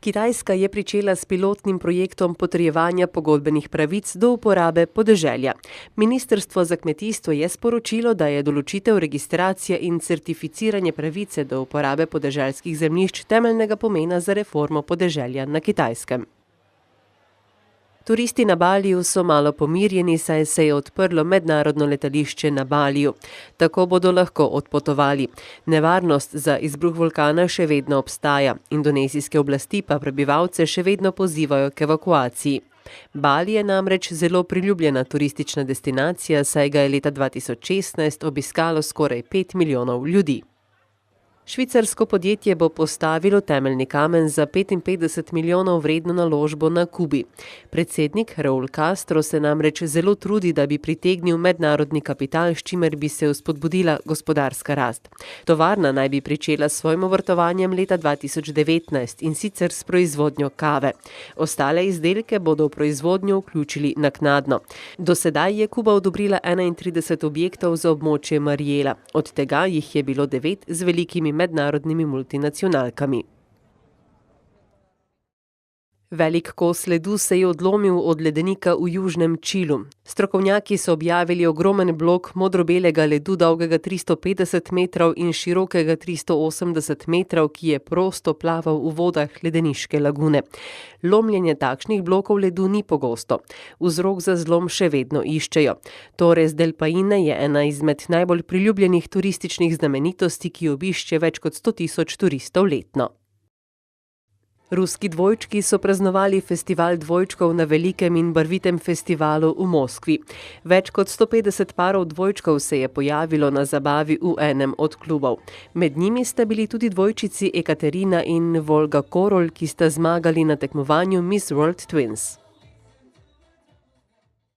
Kitajska je pričela s pilotnim projektom potrjevanja pogodbenih pravic do uporabe podeželja. Ministrstvo za kmetijstvo je sporočilo, da je določitev registracije in certificiranje pravice do uporabe podeželskih zemljišč temeljnega pomena za reformo podeželja na Kitajskem. Turisti na Baliju so malo pomirjeni, saj se je odprlo mednarodno letališče na Baliju. Tako bodo lahko odpotovali. Nevarnost za izbruh vulkana še vedno obstaja. Indonezijske oblasti pa prebivalce še vedno pozivajo k evakuaciji. Bali je namreč zelo priljubljena turistična destinacija, saj ga je leta 2016 obiskalo skoraj 5 milijonov ljudi. Švicarsko podjetje bo postavilo temeljni kamen za 55 milijonov vredno naložbo na Kubi. Predsednik Raúl Castro se namreč zelo trudi, da bi pritegnil mednarodni kapital, s čimer bi se vzpodbudila gospodarska rast. Tovarna naj bi pričela s svojim obrtovanjem leta 2019 in sicer s proizvodnjo kave. Ostale izdelke bodo v proizvodnjo vključili naknadno. Do sedaj je Kuba odobrila 31 objektov za območje Mariela. Od tega jih je bilo 9 z velikimi mednarodnimi multinacionalkami. Velik kos ledu se je odlomil od ledenika v južnem Čilu. Strokovnjaki so objavili ogromen blok modrobelega ledu dolgega 350 metrov in širokega 380 metrov, ki je prosto plaval v vodah ledeniške lagune. Lomljenje takšnih blokov ledu ni pogosto. Vzrok za zlom še vedno iščejo. Torres del Paine je ena izmed najbolj priljubljenih turističnih znamenitosti, ki obišče več kot 100 tisoč turistov letno. Ruski dvojčki so praznovali festival dvojčkov na velikem in barvitem festivalu v Moskvi. Več kot 150 parov dvojčkov se je pojavilo na zabavi v enem od klubov. Med njimi sta bili tudi dvojčici Ekaterina in Volga Korol, ki sta zmagali na tekmovanju Miss World Twins.